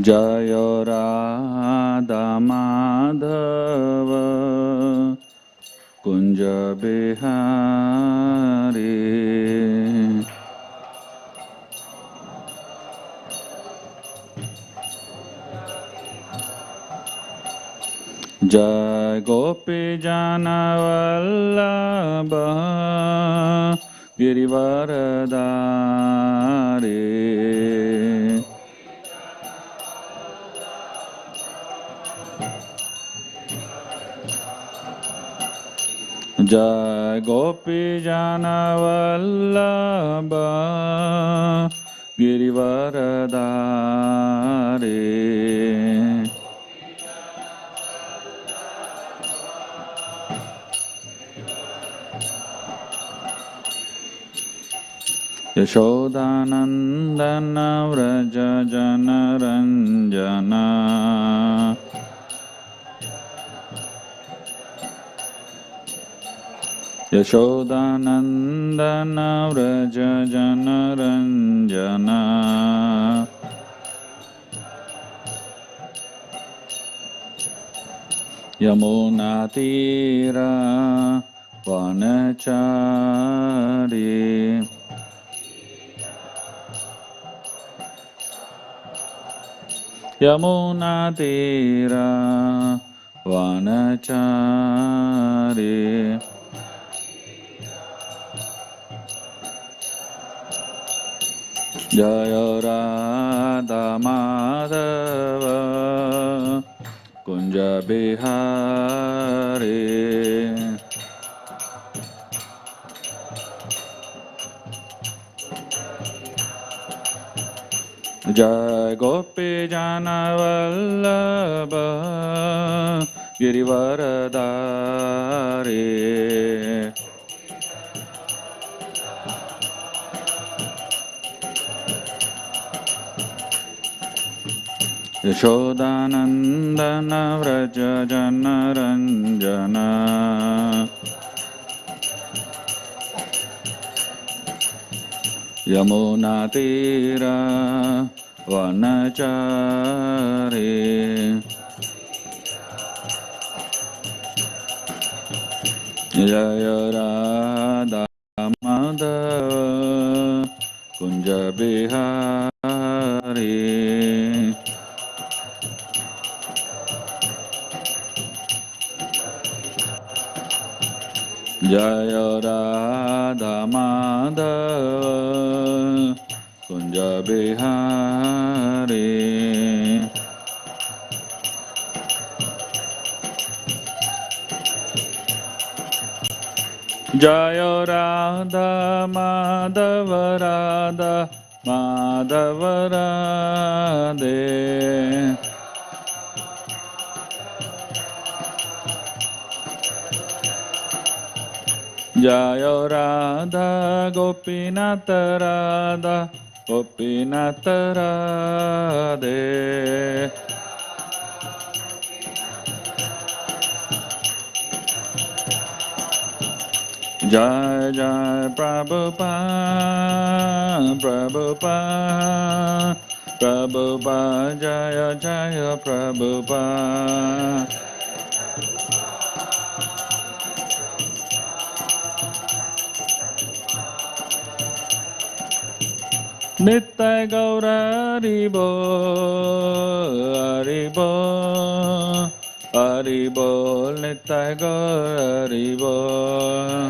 जय राधा माधव कुंज बिहारी। जय गोपी जन वल्लभ गिरिवरधारी। जय गोपी जन वल्लभ गिरिवरधारी। यशोदानंदन व्रज जनरंजन। यशोदानंदन व्रज जनरंजन। यमुना तीरा वनचारी। यमुना तीरा वनचारी। जय राधा माधव कुंज बिहारी। जय गोपी जन वल्लभ गिरिवरधारी। यशोदानंदन व्रज जनरंजन। यमुना तीरा वनचारी। जय राधा माधव कुंज बिहारी। जय राधा माधव कुंज बिहारी। जय राधा माधव राधा माधव राधे। जय राधा गोपीनाथ राधा गोपीनाथ राधे। जय जय प्रभुपाद प्रभुपाद प्रभुपाद जय जय प्रभुपाद। नित्य गौर हरि बोल हरि बोल हरि बोल नित्य गौर हरि बोल।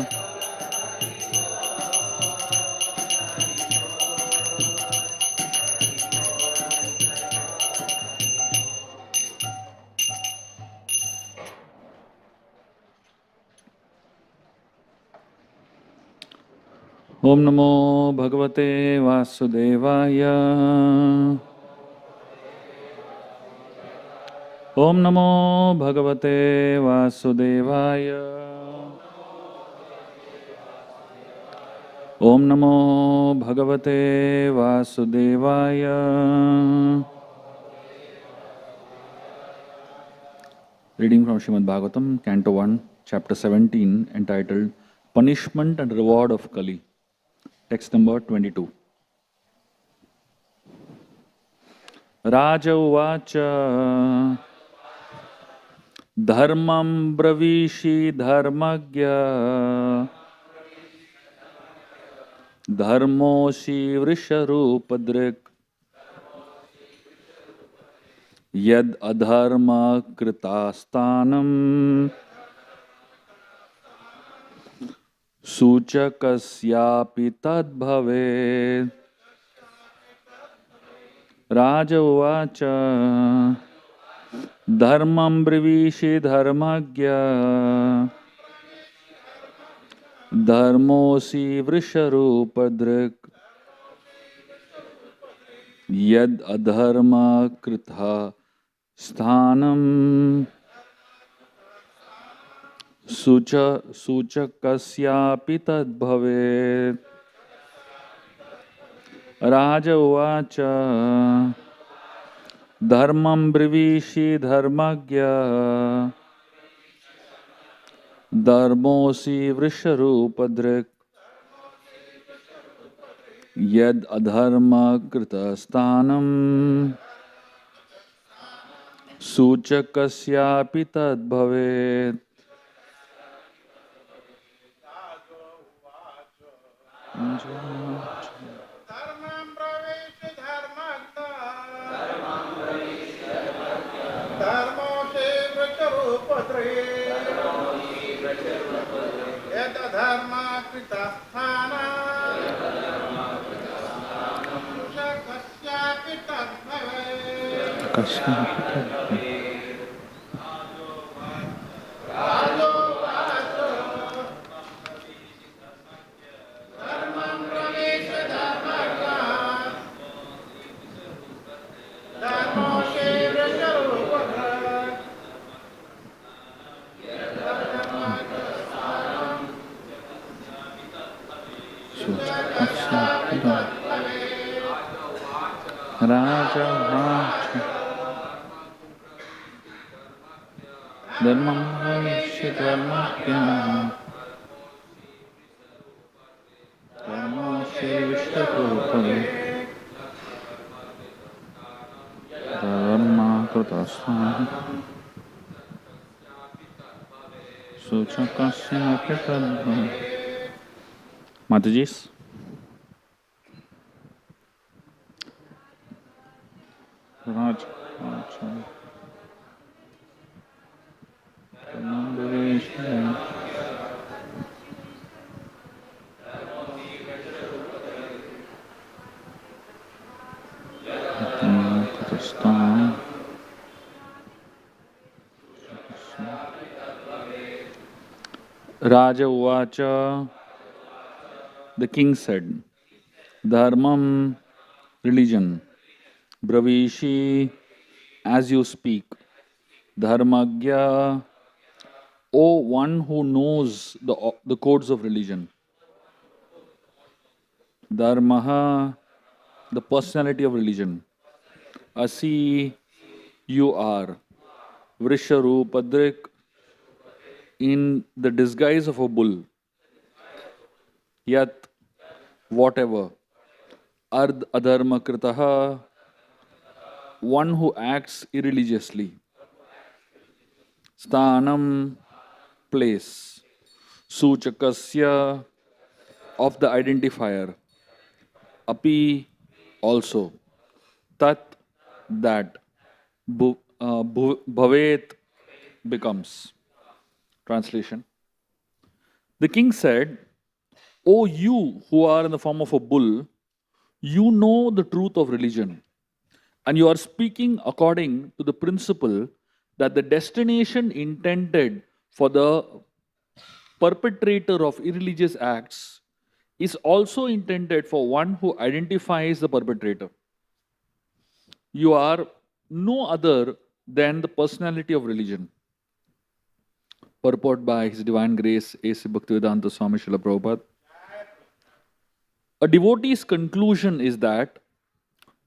ओम नमो भगवते वासुदेवाय। ओम नमो भगवते वासुदेवाय। ओम नमो भगवते वासुदेवाय। Reading from Srimad Bhagavatam, Canto 1, Chapter 17, entitled Punishment and Reward of Kali. Text number 22. Raja uvacha dharmam bravishi dharmagya dharmoshi vrisharupadrik yad adharma kritastanam suchakasyapi tadbhavet. Raja uvacha dharmam brivishi dharmagya dharmosi vrisharupadrik yad adharma kritha sthanam suchakasyapi tadbhavet. Raja uvacha dharmam brivishi dharmagya dharmosi vrisharupadrik yad adharma krita sthanam suchakasyapi tadbhavet. Raja Vacha Dharmam Brivishi Dharmagya Dharmosi Vrisharupadrik Dharma Kritasthana Suchakasyapi tadbhavet. Matajis. Raja Vacha Dharmam Brivishi Dharma Kritasthana Raja Uvacha. The king said, Dharmam, religion, Bravishi, as you speak, Dharmagya, O one who knows the codes of religion, Dharmaha, the personality of religion, Asi, you are, Vrisharupadrik, in the disguise of a bull, Yat, whatever, Ardh Adharma Kritaha, one who acts irreligiously, Sthanam, place, Suchakasya, of the identifier, Api, also, Tat, that, Bhavet, becomes. Translation. The king said, O you who are in the form of a bull, you know the truth of religion, and you are speaking according to the principle that the destination intended for the perpetrator of irreligious acts is also intended for one who identifies the perpetrator. You are no other than the personality of religion. Purport by His Divine Grace A.C. Bhaktivedanta Swami Srila Prabhupada. A devotee's conclusion is that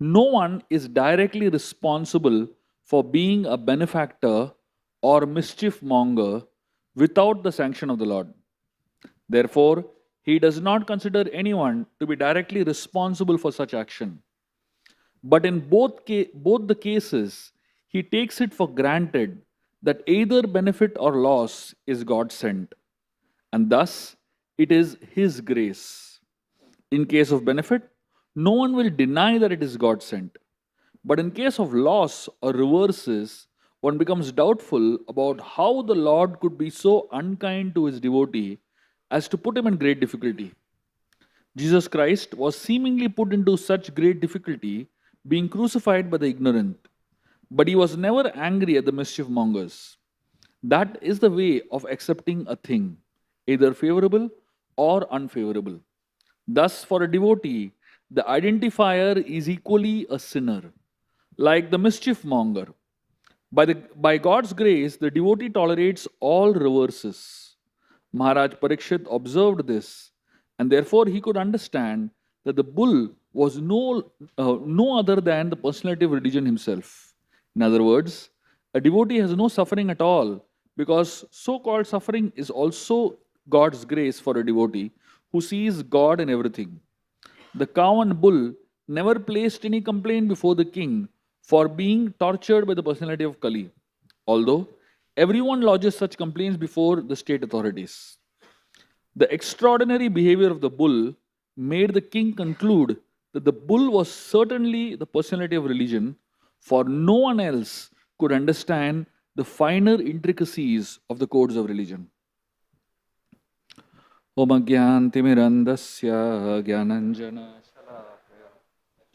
no one is directly responsible for being a benefactor or mischief monger without the sanction of the Lord. Therefore, he does not consider anyone to be directly responsible for such action. But in both the cases, he takes it for granted that either benefit or loss is God sent, and thus it is his grace. In case of benefit, no one will deny that it is God sent. But in case of loss or reverses, one becomes doubtful about how the Lord could be so unkind to his devotee as to put him in great difficulty. Jesus Christ was seemingly put into such great difficulty, being crucified by the ignorant, but he was never angry at the mischief mongers. That is the way of accepting a thing, either favorable or unfavorable. Thus, for a devotee, the identifier is equally a sinner, like the mischief monger. By God's grace, the devotee tolerates all reverses. Maharaj Parikshit observed this, and therefore he could understand that the bull was no other than the personality of religion himself. In other words, a devotee has no suffering at all because so called suffering is also God's grace for a devotee who sees God in everything. The cow and bull never placed any complaint before the king for being tortured by the personality of Kali, although everyone lodges such complaints before the state authorities. The extraordinary behavior of the bull made the king conclude that the bull was certainly the personality of religion, for no one else could understand the finer intricacies of the codes of religion. Om Agyantimirandasya Gyananjana Shalakaya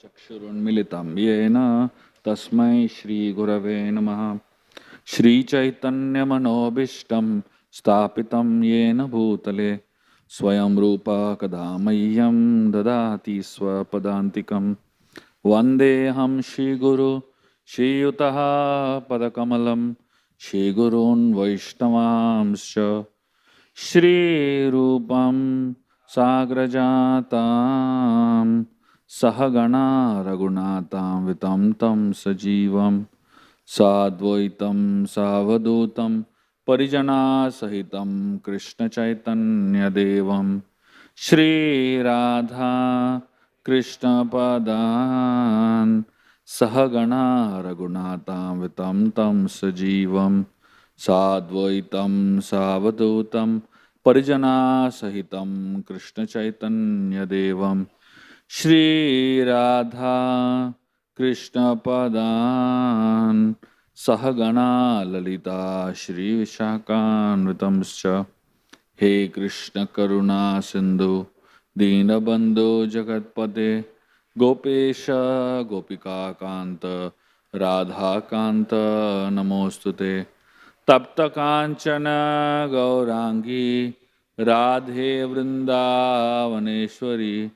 Chakshurunmilitam Yena Tasmai Shri Gurave Namaha Shri Chaitanya Manobishtam Stapitam Yena Bhutale Swayam Rupa Kadamayyam Dadati Swapadantikam Vandeham Shri Guru Shri Yutaha Padakamalam Shri Gurun Vaishnavamscha Shri Rupam Sagrajatam Sahagana Raghunatam Vitam Tam Sajivam Sadvaitam Savadutam Parijana Sahitam Krishna Chaitanya Devam Shri Radha Krishna Padan Sahagana Raghunatam Vitam Tam Sajivam Sadvaitam Savadutam Parijana Sahitam Krishna Chaitanya Devam Shri Radha Krishna Padan Sahagana Lalita Shri Vishakhanvitamscha He Krishna Karuna Sindhu Dinabandhu Jagatpate Gopesha Gopika Kanta Radha Kanta Namostute Tapta Kanchana Gaurangi Radhe Vrindavaneshwari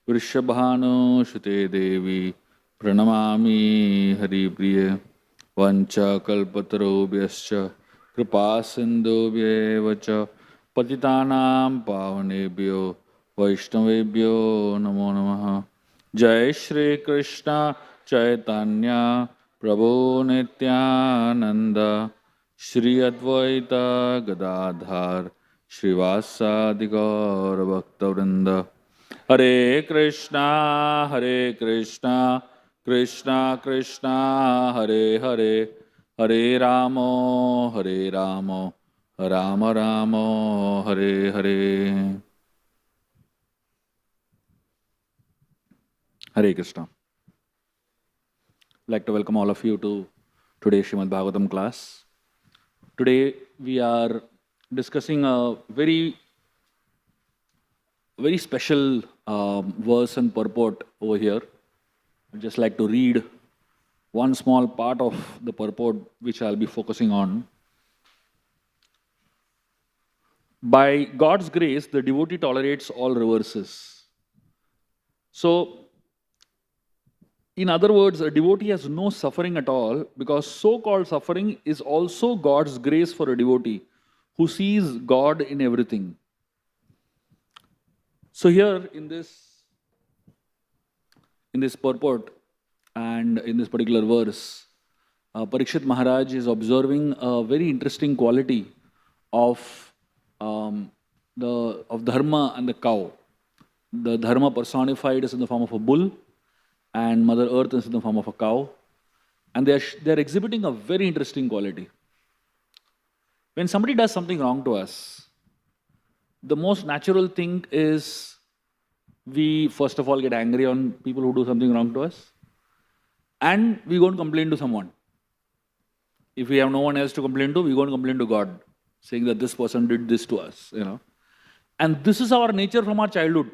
Vrishabhanu Shute Devi Pranamami Hari Priya Vancha Kalpatarobhyascha Kripa Sindhubhyevacha Patitanam Pavanebhyo Vaishnavebhyo Namo Namaha Jai Shri Krishna Chaitanya Prabhu Nityananda Shri Advaita Gadadhar Srivasadi Gaura Bhakta Vrinda Hare Krishna Krishna Krishna Hare Hare Hare Ramo Rama Rama Hare Hare Hare Krishna. I'd like to welcome all of you to today's Srimad Bhagavatam class. Today we are discussing a very special verse and purport over here. I'd just like to read one small part of the purport which I'll be focusing on. By God's grace, the devotee tolerates all reverses. So, in other words, a devotee has no suffering at all because so-called suffering is also God's grace for a devotee who sees God in everything. So here in this purport and in this particular verse, Parikshit Maharaj is observing a very interesting quality of Dharma and the cow. The Dharma personified is in the form of a bull, and Mother Earth is in the form of a cow, and they're exhibiting a very interesting quality. When somebody does something wrong to us, the most natural thing is we first of all get angry on people who do something wrong to us, and we go and complain to someone. If we have no one else to complain to, we go and complain to God, saying that this person did this to us, And this is our nature from our childhood,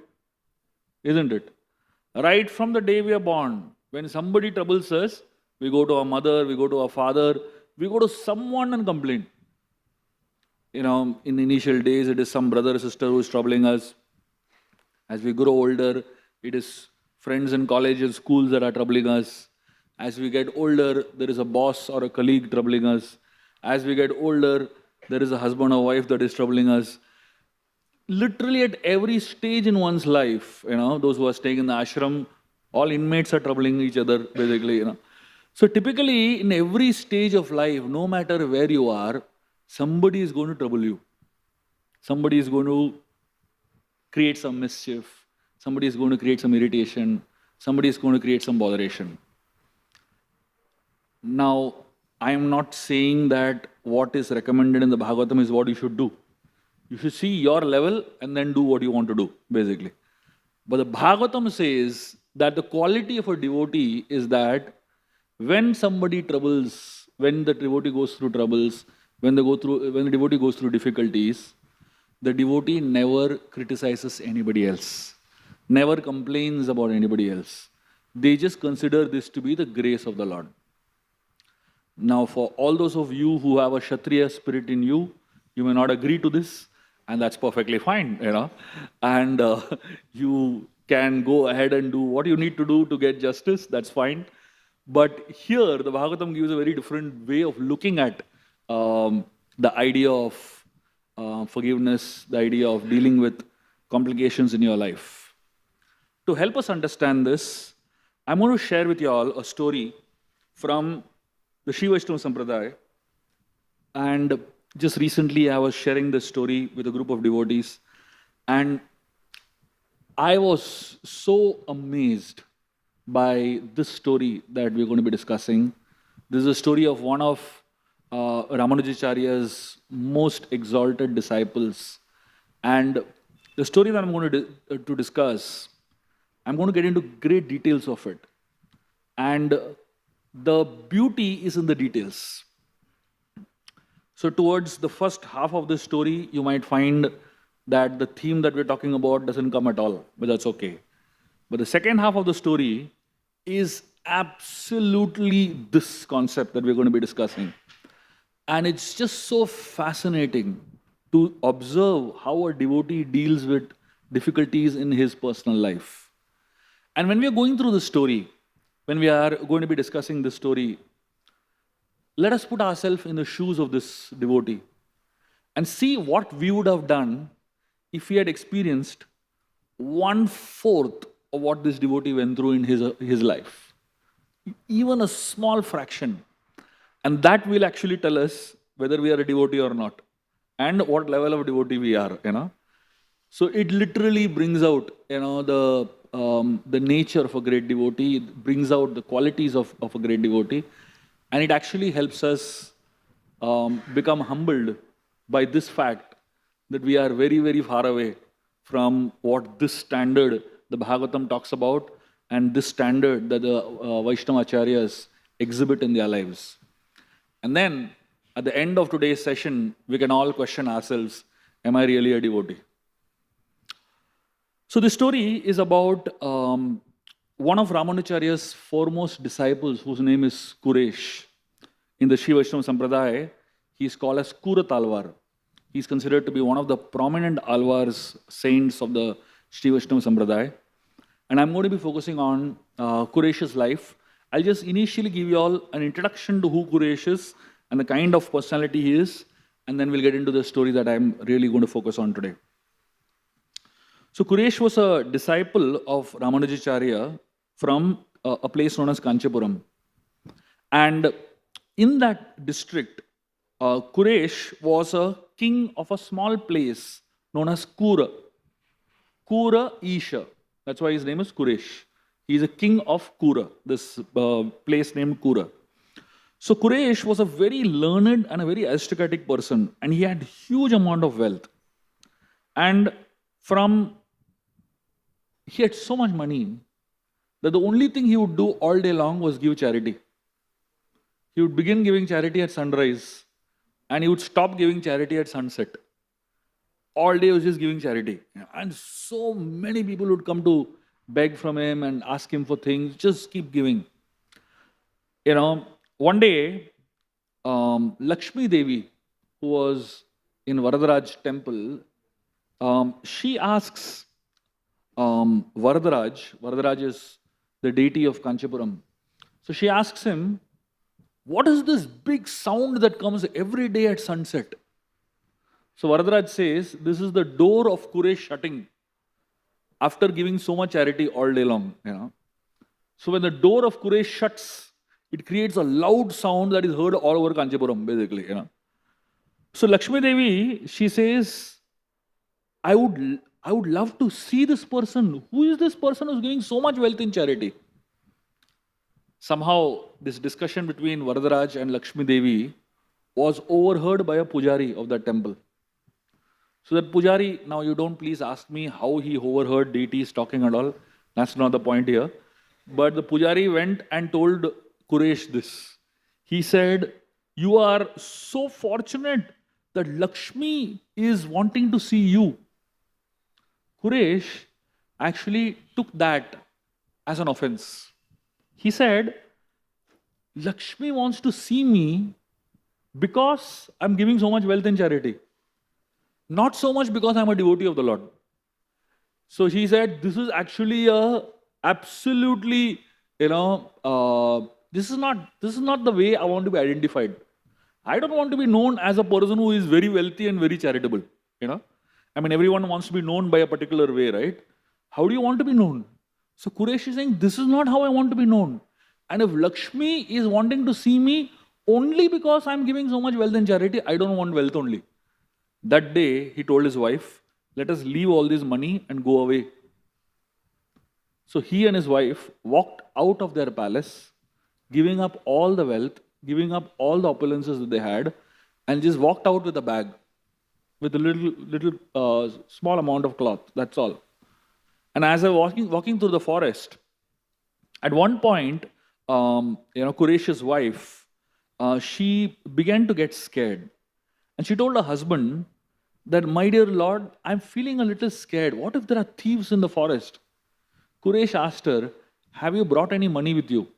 isn't it? Right from the day we are born, when somebody troubles us, we go to our mother, we go to our father, we go to someone and complain. In the initial days, it is some brother or sister who is troubling us. As we grow older, it is friends in college and schools that are troubling us. As we get older, there is a boss or a colleague troubling us. As we get older, there is a husband or wife that is troubling us. Literally at every stage in one's life, those who are staying in the ashram, all inmates are troubling each other, basically, So typically, in every stage of life, no matter where you are, somebody is going to trouble you. Somebody is going to create some mischief. Somebody is going to create some irritation. Somebody is going to create some botheration. Now, I am not saying that what is recommended in the Bhagavatam is what you should do. You should see your level and then do what you want to do, basically. But the Bhagavatam says that the quality of a devotee is that when somebody troubles, when the devotee goes through troubles, when the devotee goes through difficulties, the devotee never criticizes anybody else, never complains about anybody else. They just consider this to be the grace of the Lord. Now, for all those of you who have a Kshatriya spirit in you, you may not agree to this, and that's perfectly fine, And you can go ahead and do what you need to do to get justice, that's fine. But here, the Bhagavatam gives a very different way of looking at the idea of forgiveness, the idea of dealing with complications in your life. To help us understand this, I'm going to share with you all a story from the Sri Vaishnava Sampradaya. And just recently, I was sharing this story with a group of devotees, and I was so amazed by this story that we're going to be discussing. This is a story of one of Ramanujacharya's most exalted disciples. And the story that I'm going to discuss, I'm going to get into great details of it. And the beauty is in the details. So towards the first half of this story, you might find that the theme that we're talking about doesn't come at all, but that's okay. But the second half of the story is absolutely this concept that we're going to be discussing. And it's just so fascinating to observe how a devotee deals with difficulties in his personal life. And when we are going through the story, when we are going to be discussing this story, let us put ourselves in the shoes of this devotee and see what we would have done if we had experienced 1/4 of what this devotee went through in his life. Even a small fraction. And that will actually tell us whether we are a devotee or not and what level of devotee we are, So it literally brings out, the nature of a great devotee. It brings out the qualities of a great devotee. And it actually helps us become humbled by this fact that we are very, very far away from what this standard the Bhagavatam talks about and this standard that the Vaishnava Acharyas exhibit in their lives. And then, at the end of today's session, we can all question ourselves, am I really a devotee? So this story is about one of Ramanujacharya's foremost disciples, whose name is Kuresh. In the Sri Vaishnava Sampradaya, he is called as Kurat Alvar. He is considered to be one of the prominent Alvars, saints of the Sri Vaishnava Sampradaya. And I'm going to be focusing on Kuresh's life. I'll just initially give you all an introduction to who Kuresh is and the kind of personality he is, and then we'll get into the story that I'm really going to focus on today. So Kuresh was a disciple of Ramanujacharya from a place known as Kanchipuram. And in that district, Kuresh was a king of a small place known as Kura. Kura Isha. That's why his name is Kuresh. He's a king of Kura, this place named Kura. So Quraysh was a very learned and a very aristocratic person, and he had huge amount of wealth. And from he had so much money that the only thing he would do all day long was give charity. He would begin giving charity at sunrise, and he would stop giving charity at sunset. All day he was just giving charity. And so many people would come to beg from him and ask him for things, just keep giving. One day, Lakshmi Devi, who was in Varadaraj temple, she asks Varadaraj is the deity of Kanchipuram. So she asks him, what is this big sound that comes every day at sunset? So Varadaraj says, this is the door of Quraysh shutting after giving so much charity all day long. So when the door of Quraysh shuts, it creates a loud sound that is heard all over Kanchipuram, basically. So Lakshmi Devi, she says, I would love to see this person. Who is this person who's giving so much wealth in charity? Somehow, this discussion between Varadaraj and Lakshmi Devi was overheard by a pujari of that temple. So that pujari, now you don't please ask me how he overheard deities talking and all. That's not the point here. But the pujari went and told Quraysh this. He said, you are so fortunate that Lakshmi is wanting to see you. Quraysh actually took that as an offense. He said, Lakshmi wants to see me because I'm giving so much wealth in charity. Not so much because I'm a devotee of the Lord. So he said, this is actually absolutely, this is not the way I want to be identified. I don't want to be known as a person who is very wealthy and very charitable. Everyone wants to be known by a particular way, right? How do you want to be known? So Quraysh is saying, this is not how I want to be known. And if Lakshmi is wanting to see me only because I'm giving so much wealth in charity, I don't want wealth only. That day, he told his wife, let us leave all this money and go away. So he and his wife walked out of their palace, giving up all the wealth, giving up all the opulences that they had, and just walked out with a bag, with a little small amount of cloth. That's all. And as I was walking through the forest, at one point, Quraysh's wife, she began to get scared. And she told her husband that, my dear Lord, I'm feeling a little scared. What if there are thieves in the forest? Quraysh asked her, have you brought any money with you?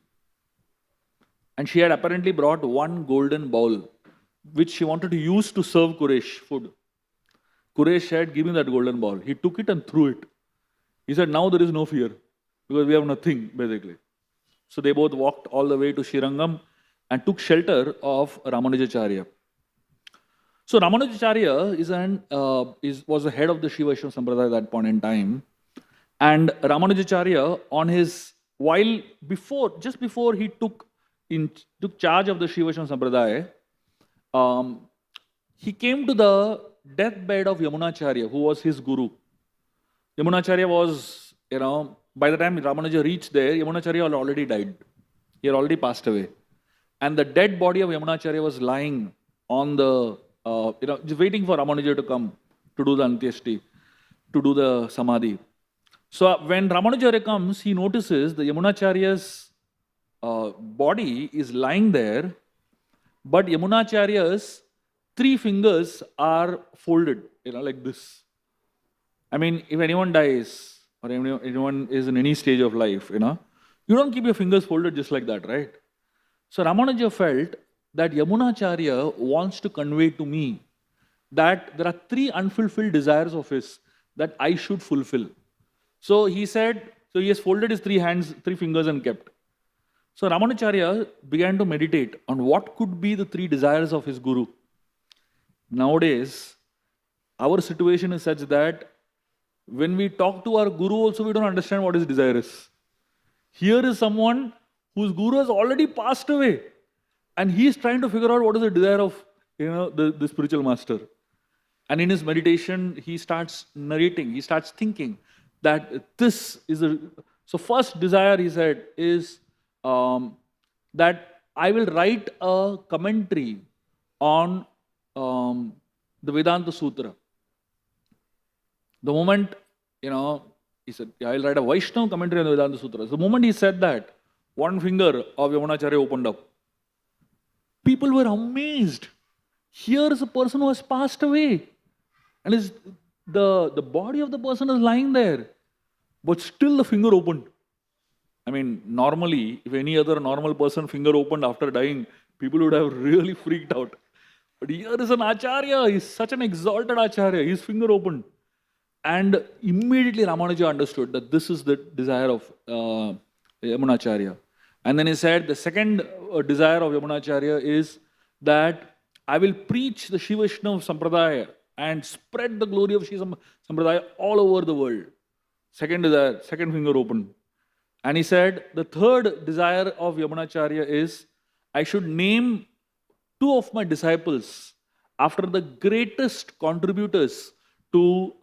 And she had apparently brought one golden bowl, which she wanted to use to serve Quraysh food. Quraysh said, give me that golden bowl. He took it and threw it. He said, now there is no fear, because we have nothing, basically. So they both walked all the way to Srirangam and took shelter of Ramanujacharya. So Ramanujacharya was the head of the Shiva Vaishnava Sampradaya at that point in time. And Ramanujacharya, just before he took charge of the Shiva Vaishnava Sampradaya, he came to the deathbed of Yamunacharya, who was his guru. Yamunacharya was, by the time Ramanuja reached there, Yamunacharya had already died. He had already passed away. And the dead body of Yamunacharya was lying on the, just waiting for Ramanuja to come to do the Antyashti, to do the Samadhi. So when Ramanujacharya comes, he notices the Yamunacharya's body is lying there, but Yamunacharya's 3 fingers are folded, like this. If anyone dies, or anyone is in any stage of life, you don't keep your fingers folded just like that, right? So Ramanuja felt that Yamunacharya wants to convey to me that there are 3 unfulfilled desires of his that I should fulfill. So he said, so he has folded his 3 fingers and kept. So Ramanujacharya began to meditate on what could be the 3 desires of his guru. Nowadays, our situation is such that when we talk to our guru also, we don't understand what his desire is. Here is someone whose guru has already passed away, and he is trying to figure out what is the desire of the spiritual master. And in his meditation, he starts narrating, he starts thinking that this is So first desire, he said, is that I will write a commentary on the Vedanta Sutra. The moment, he said, yeah, I'll write a Vaishnava commentary on the Vedanta Sutra. The moment he said that, one finger of Yamunacharya opened up. People were amazed. Here is a person who has passed away. And the body of the person is lying there. But still the finger opened. I mean, normally, if any other normal person finger opened after dying, people would have really freaked out. But here is an Acharya. He's such an exalted Acharya. His finger opened. And immediately Ramanuja understood that this is the desire of Yamunacharya. And then he said, the second desire of Yamunacharya is that I will preach the Shiva Vaishnava Sampradaya and spread the glory of Shiva Sampradaya all over the world. Second desire, second finger open. And he said, the third desire of Yamunacharya is, I should name two of my disciples after the greatest contributors to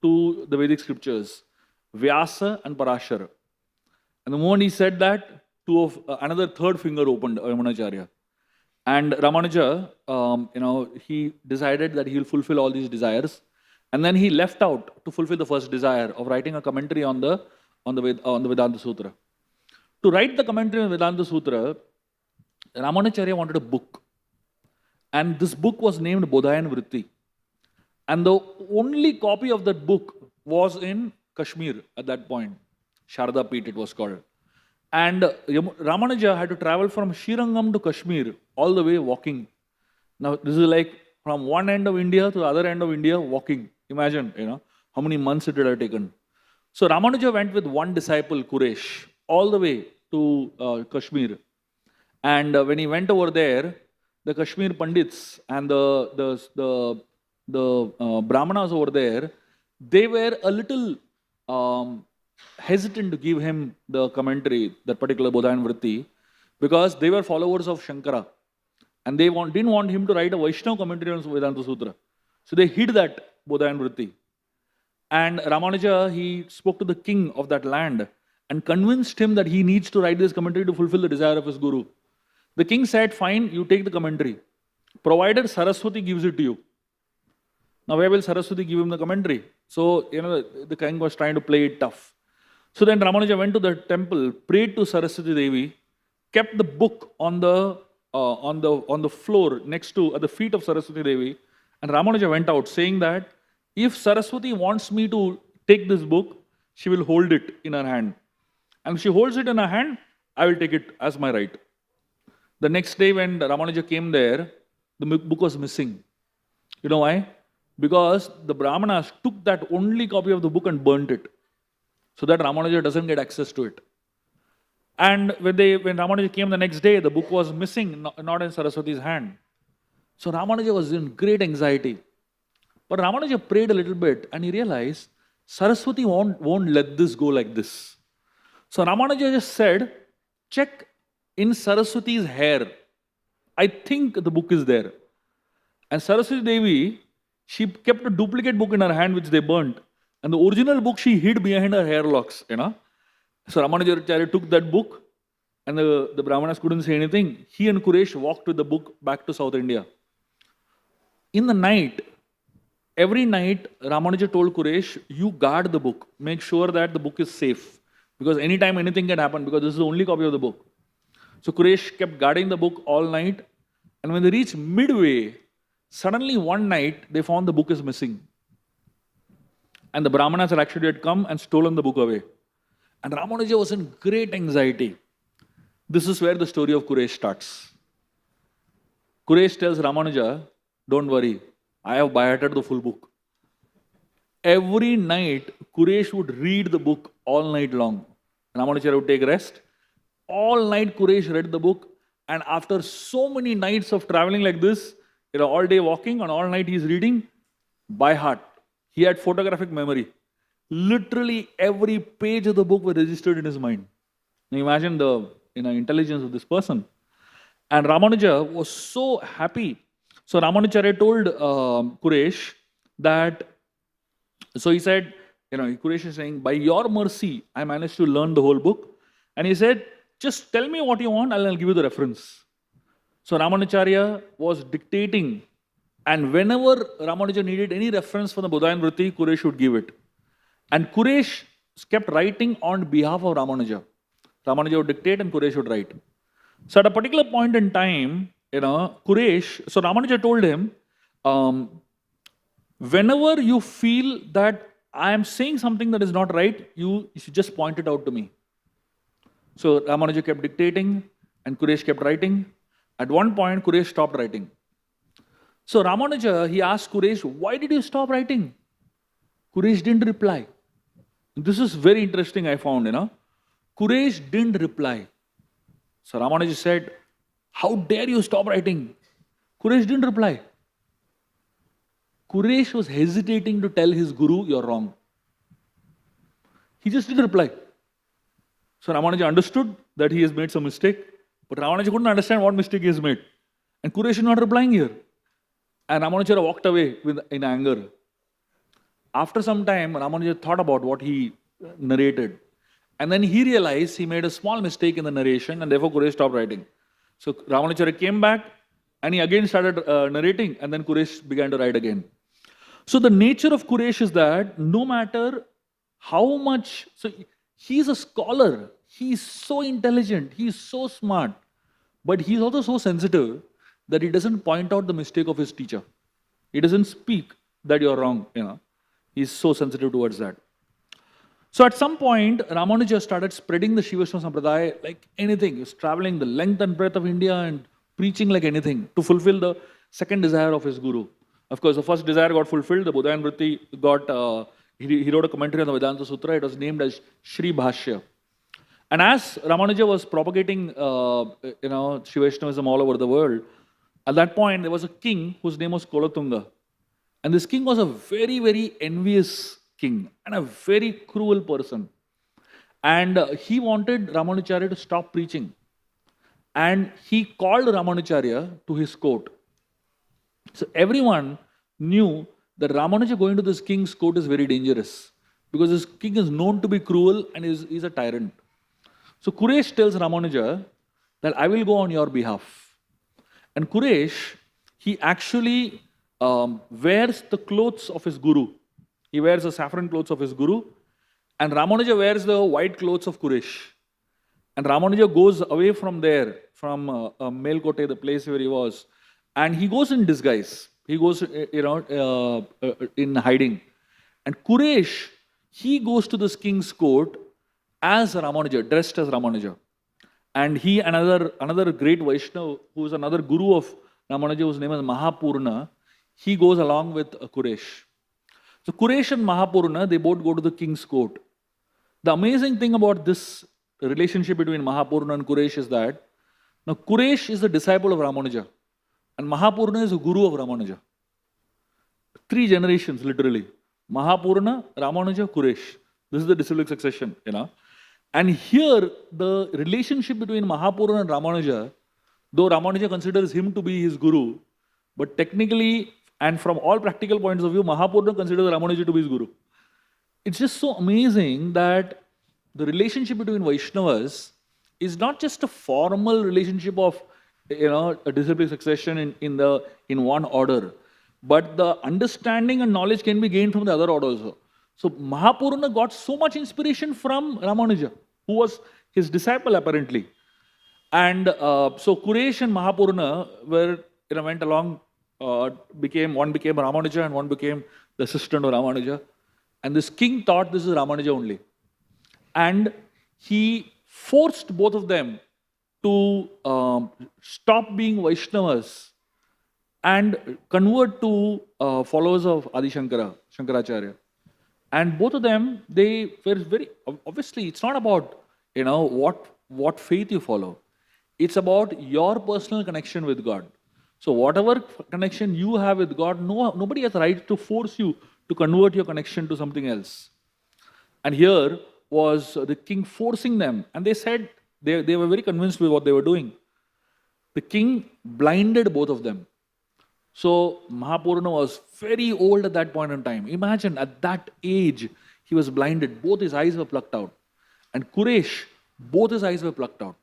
the Vedic scriptures, Vyasa and Parashara. And the moment he said that, another third finger opened, Yamunacharya. And Ramanuja, he decided that he will fulfill all these desires. And then he left out to fulfill the first desire of writing a commentary on the Vedanta Sutra. To write the commentary on the Vedanta Sutra, Ramanacharya wanted a book. And this book was named Bodhayan Vritti. And the only copy of that book was in Kashmir at that point. Sharda Peeth it was called. And Ramanuja had to travel from Srirangam to Kashmir all the way walking. Now this is like from one end of India to the other end of India walking. Imagine, how many months it would have taken. So Ramanuja went with one disciple, Quresh, all the way to Kashmir. And when he went over there, the Kashmir Pandits and the Brahmanas over there, they were a little hesitant to give him the commentary, that particular Bodhayan Vritti, because they were followers of Shankara. And they didn't want him to write a Vaishnava commentary on Vedanta Sutra. So they hid that Bodhayan Vritti. And Ramanuja, he spoke to the king of that land and convinced him that he needs to write this commentary to fulfill the desire of his guru. The king said, fine, you take the commentary, provided Saraswati gives it to you. Now where will Saraswati give him the commentary? So, the king was trying to play it tough. So then Ramanuja went to the temple, prayed to Saraswati Devi, kept the book on the floor at the feet of Saraswati Devi, and Ramanuja went out saying that if Saraswati wants me to take this book, she will hold it in her hand. And if she holds it in her hand, I will take it as my right. The next day when Ramanuja came there, the book was missing. You know why? Because the Brahmanas took that only copy of the book and burnt it, so that Ramanuja doesn't get access to it. And when Ramanuja came the next day, the book was missing, not in Saraswati's hand. So Ramanuja was in great anxiety. But Ramanuja prayed a little bit and he realized Saraswati won't let this go like this. So Ramanuja just said, check in Saraswati's hair. I think the book is there. And Saraswati Devi, she kept a duplicate book in her hand which they burnt. And the original book she hid behind her hair locks, So Ramanujacharya took that book and the Brahmanas couldn't say anything. He and Quresh walked with the book back to South India. In the night, every night, Ramanuja told Quresh, you guard the book. Make sure that the book is safe. Because anytime anything can happen, because this is the only copy of the book. So Quresh kept guarding the book all night. And when they reached midway, suddenly one night, they found the book is missing. And the Brahmanas had actually come and stolen the book away. And Ramanuja was in great anxiety. This is where the story of Quresh starts. Quresh tells Ramanuja, don't worry, I have by-hearted the full book. Every night, Quresh would read the book all night long. Ramanujacharya would take rest. All night, Quresh read the book. And after so many nights of traveling like this, all day walking and all night he's reading by heart. He had photographic memory. Literally every page of the book was registered in his mind. Now imagine the intelligence of this person. And Ramanuja was so happy. So Ramanujacharya told Quresh that, so he said, Kuresh is saying, by your mercy, I managed to learn the whole book. And he said, just tell me what you want, I'll give you the reference. So Ramanacharya was dictating, and whenever Ramanuja needed any reference for the Buddha and Vritti, Kuresh would give it. And Kuresh kept writing on behalf of Ramanuja. Ramanuja would dictate and Kuresh would write. So at a particular point in time, Kuresh, so Ramanuja told him, whenever you feel that I am saying something that is not right, you should just point it out to me. So Ramanuja kept dictating and Kuresh kept writing. At one point, Kuresh stopped writing. So Ramanuja, he asked Kuresh, why did you stop writing? Kuresh didn't reply. This is very interesting, I found, Kuresh didn't reply. So Ramanuja said, how dare you stop writing? Kuresh didn't reply. Kuresh was hesitating to tell his guru, you're wrong. He just didn't reply. So Ramanuja understood that he has made some mistake, but Ramanuja couldn't understand what mistake he has made. And Kuresh is not replying here. And Ramanuja walked away in anger. After some time, Ramanuja thought about what he narrated. And then he realized he made a small mistake in the narration, and therefore Kuresh stopped writing. So Ramanacharya came back and he again started narrating, and then Kuresh began to write again. So the nature of Kuresh is that no matter how much, so he's a scholar, he's so intelligent, he's so smart, but he's also so sensitive that he doesn't point out the mistake of his teacher. He doesn't speak that you're wrong, He's so sensitive towards that. So at some point, Ramanuja started spreading the Shiva Vaishnava Sampradaya like anything. He was traveling the length and breadth of India and preaching like anything to fulfill the second desire of his guru. Of course, the first desire got fulfilled. The Buddha and Vritti got, he wrote a commentary on the Vedanta Sutra. It was named as Shri Bhashya. And as Ramanuja was propagating, Shiva Vaishnavism all over the world, at that point, there was a king whose name was Kolatunga. And this king was a very, very envious king and a very cruel person. And he wanted Ramanacharya to stop preaching. And he called Ramanacharya to his court. So everyone knew that Ramanuja going to this king's court is very dangerous, because this king is known to be cruel and is a tyrant. So Kuresh tells Ramanuja that I will go on your behalf. And Kuresh, he actually wears the clothes of his guru. He wears the saffron clothes of his guru, and Ramanuja wears the white clothes of Kuresh. And Ramanuja goes away from there, from Melkote, the place where he was, and he goes in disguise. He goes, in hiding. And Kuresh, he goes to this king's court as Ramanuja, dressed as Ramanuja. And he, another great Vaishnava, who is another guru of Ramanuja, whose name is Mahapurna, he goes along with Kuresh. So Kuresh and Mahapurna, they both go to the king's court. The amazing thing about this relationship between Mahapurna and Kuresh is that now Kuresh is the disciple of Ramanuja and Mahapurna is a guru of Ramanuja. 3 generations literally. Mahapurna, Ramanuja, Kuresh. This is the disciplic succession, And here the relationship between Mahapurna and Ramanuja, though Ramanuja considers him to be his guru, but technically and from all practical points of view, Mahapurna considers Ramanuja to be his guru. It's just so amazing that the relationship between Vaishnavas is not just a formal relationship of a disciplic succession in one order, but the understanding and knowledge can be gained from the other order also. So Mahapurna got so much inspiration from Ramanuja, who was his disciple apparently. And so Kuresh and Mahapurna went along, one became Ramanuja and one became the assistant of Ramanuja. And this king thought this is Ramanuja only. And he forced both of them to stop being Vaishnavas and convert to followers of Adi Shankara, Shankaracharya. And both of them, they were very, obviously it's not about, what faith you follow. It's about your personal connection with God. So whatever connection you have with God, nobody has the right to force you to convert your connection to something else. And here was the king forcing them. And they said, they were very convinced with what they were doing. The king blinded both of them. So Mahapurna was very old at that point in time. Imagine at that age, he was blinded. Both his eyes were plucked out. And Quraysh, both his eyes were plucked out.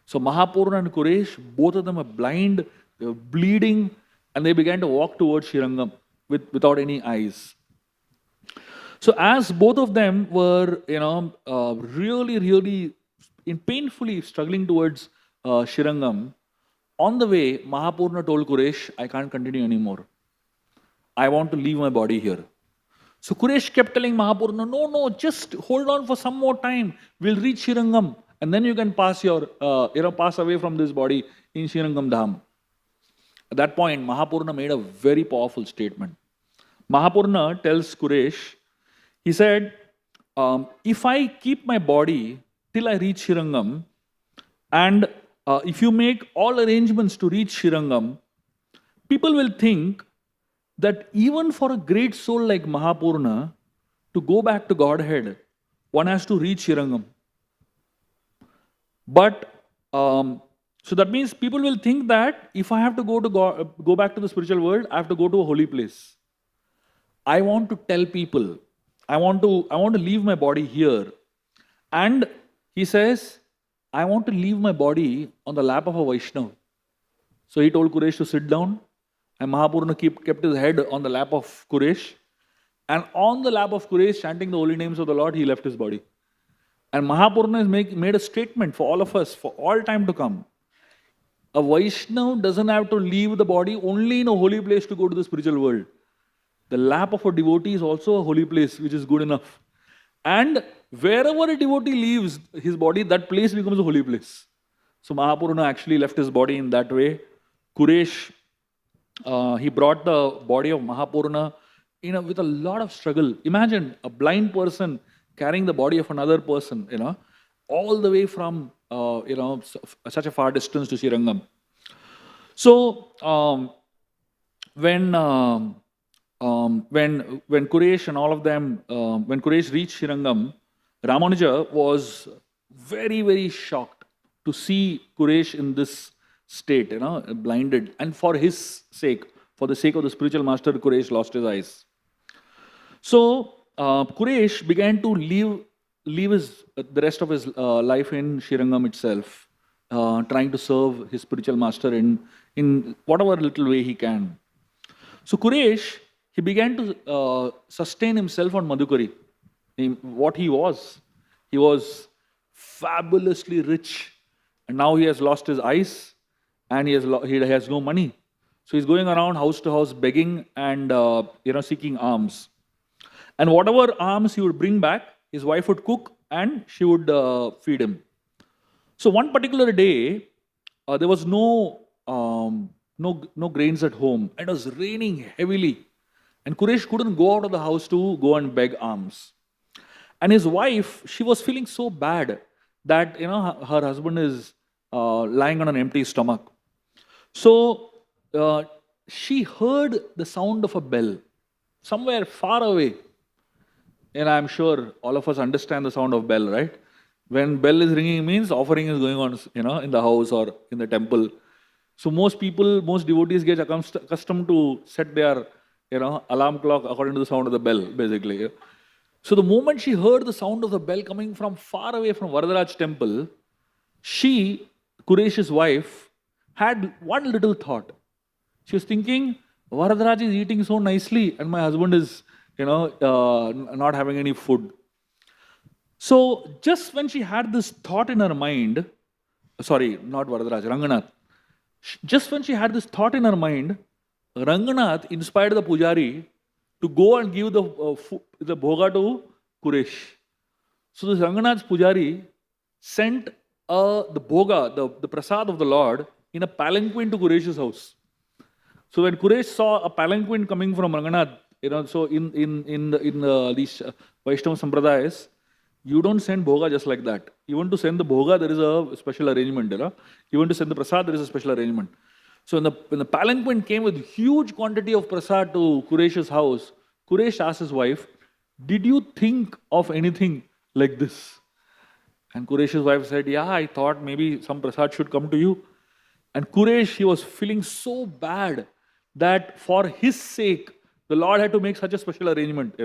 So Mahapurna and Quraysh, both of them were blind, they were bleeding, and they began to walk towards Srirangam without any eyes. So as both of them were, really painfully struggling towards Srirangam, on the way, Mahapurna told Quraysh, I can't continue anymore. I want to leave my body here. So Quraysh kept telling Mahapurna, no, just hold on for some more time. We'll reach Srirangam, and then you can pass away from this body in Srirangam Dham. At that point, Mahapurna made a very powerful statement. Mahapurna tells Quraysh, he said, if I keep my body till I reach Srirangam, and if you make all arrangements to reach Srirangam, people will think that even for a great soul like Mahapurna to go back to Godhead, one has to reach Srirangam. But so that means people will think that if I have to go back to the spiritual world, I have to go to a holy place. I want to tell people, I want to leave my body here. And he says, I want to leave my body on the lap of a Vaishnava. So he told Quraysh to sit down, and Mahapurna kept his head on the lap of Quraysh. And on the lap of Quraysh, chanting the holy names of the Lord, he left his body. And Mahapurna has made a statement for all of us, for all time to come. A Vaishnava doesn't have to leave the body only in a holy place to go to the spiritual world. The lap of a devotee is also a holy place, which is good enough. And wherever a devotee leaves his body, that place becomes a holy place. So Mahapurna actually left his body in that way. Quraysh, he brought the body of Mahapurna with a lot of struggle. Imagine a blind person carrying the body of another person, all the way from such a far distance to Srirangam. So when Quraysh and all of them, when Quraysh reached Srirangam, Ramanuja was very, very shocked to see Quraysh in this state, blinded. And for his sake, for the sake of the spiritual master, Quraysh lost his eyes. So Quraysh began to live the rest of his life in Srirangam itself, trying to serve his spiritual master in whatever little way he can. So Quraysh, he began to sustain himself on Madhukari. What he was fabulously rich, and now he has lost his eyes, and he has no money. So he's going around house to house begging and seeking alms. And whatever alms he would bring back, his wife would cook and she would feed him. So one particular day, there was no grains at home. It was raining heavily. And Quraysh couldn't go out of the house to go and beg alms. And his wife, she was feeling so bad that her husband is lying on an empty stomach. So she heard the sound of a bell somewhere far away. And I'm sure all of us understand the sound of bell, right? When bell is ringing means offering is going on, in the house or in the temple. So most devotees get accustomed to set their alarm clock according to the sound of the bell, basically. So the moment she heard the sound of the bell coming from far away from Varadaraj temple, she, Quraysh's wife, had one little thought. She was thinking, Varadaraj is eating so nicely and my husband is, not having any food. So just when she had this thought in her mind, sorry, not Varadaraj, Ranganath. Just when she had this thought in her mind, Ranganath inspired the pujari to go and give the bhoga to Quraysh. So this Ranganath's pujari sent the bhoga, the prasad of the Lord, in a palanquin to Quraysh's house. So when Quraysh saw a palanquin coming from Ranganath, so in these Vaishnava Sampradayas, you don't send bhoga just like that. Even to send the bhoga, there is a special arrangement. Even to send the prasad, there is a special arrangement. So when the palanquin came with huge quantity of prasad to Quraysh's house, Quraysh asked his wife, did you think of anything like this? And Quraysh's wife said, yeah, I thought maybe some prasad should come to you. And Quraysh, he was feeling so bad that for his sake, the Lord had to make such a special arrangement.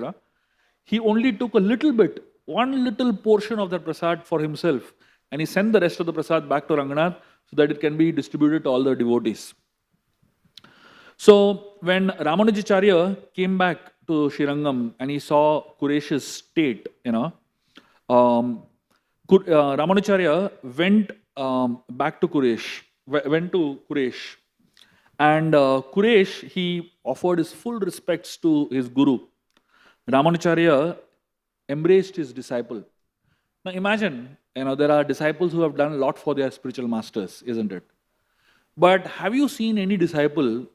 he only took a little bit, one little portion of that prasad for himself, and he sent the rest of the prasad back to Ranganath so that it can be distributed to all the devotees. So when Ramanujacharya came back to Srirangam and he saw Quresh's state, Ramanujacharya went back to Quresh, and Quresh, he offered his full respects to his guru. Ramanujacharya embraced his disciple. Now imagine, there are disciples who have done a lot for their spiritual masters, isn't it? But have you seen any disciple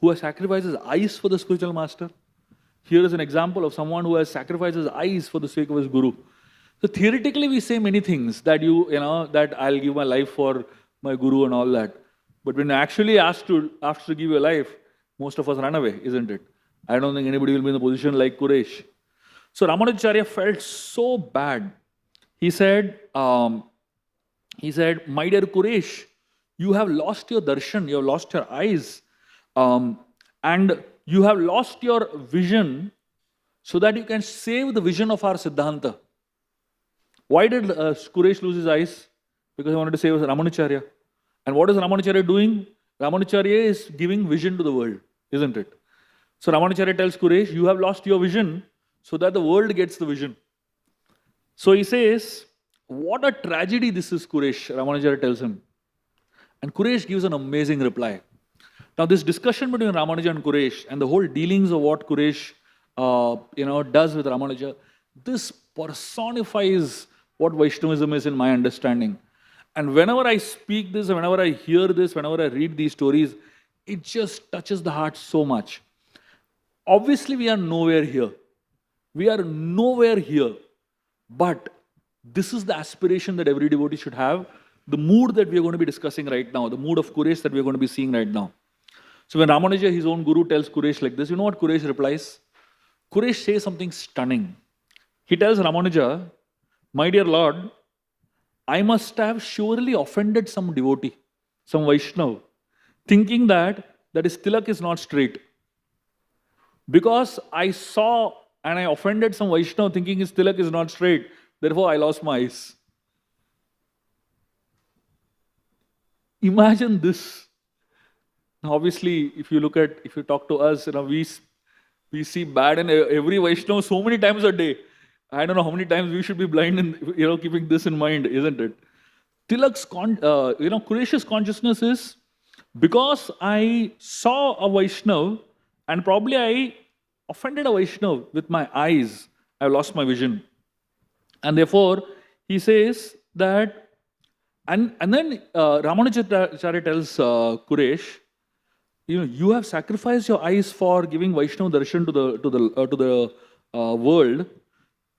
who has sacrificed his eyes for the spiritual master? Here is an example of someone who has sacrificed his eyes for the sake of his guru. So theoretically, we say many things that that I'll give my life for my guru and all that. But when actually asked to give your life, most of us run away, isn't it? I don't think anybody will be in a position like Quresh. So Ramanujacharya felt so bad. He said, my dear Quresh, you have lost your darshan, you have lost your eyes, and you have lost your vision so that you can save the vision of our Siddhanta. Why did Quresh lose his eyes? Because he wanted to save Ramanujacharya. And what is Ramanujacharya doing? Ramanujacharya is giving vision to the world, isn't it? So Ramanujacharya tells Quresh, you have lost your vision so that the world gets the vision. So he says, what a tragedy this is, Quresh, Ramanujacharya tells him. And Quresh gives an amazing reply. Now this discussion between Ramanuja and Quresh and the whole dealings of what Quresh does with Ramanuja, this personifies what Vaishnavism is in my understanding. And whenever I speak this, whenever I hear this, whenever I read these stories, it just touches the heart so much. Obviously, we are nowhere here. We are nowhere here. But this is the aspiration that every devotee should have, the mood that we are going to be discussing right now, the mood of Quresh that we are going to be seeing right now. So when Ramanuja, his own guru, tells Quresh like this, you know what Quresh replies? Quresh says something stunning. He tells Ramanuja, my dear Lord, I must have surely offended some devotee, some Vaishnava, thinking that his tilak is not straight. Because I saw and I offended some Vaishnava thinking his tilak is not straight, therefore I lost my eyes. Imagine this. Now obviously, if you talk to us, we see bad in every Vaishnava so many times a day. I don't know how many times we should be blind in keeping this in mind, isn't it? Tilak's Quresh's consciousness is, because I saw a Vaishnava and probably I offended a Vaishnava with my eyes, I lost my vision. And therefore, he says that, and then Ramanujacharya tells Quresh, you have sacrificed your eyes for giving Vaishnava darshan to the world.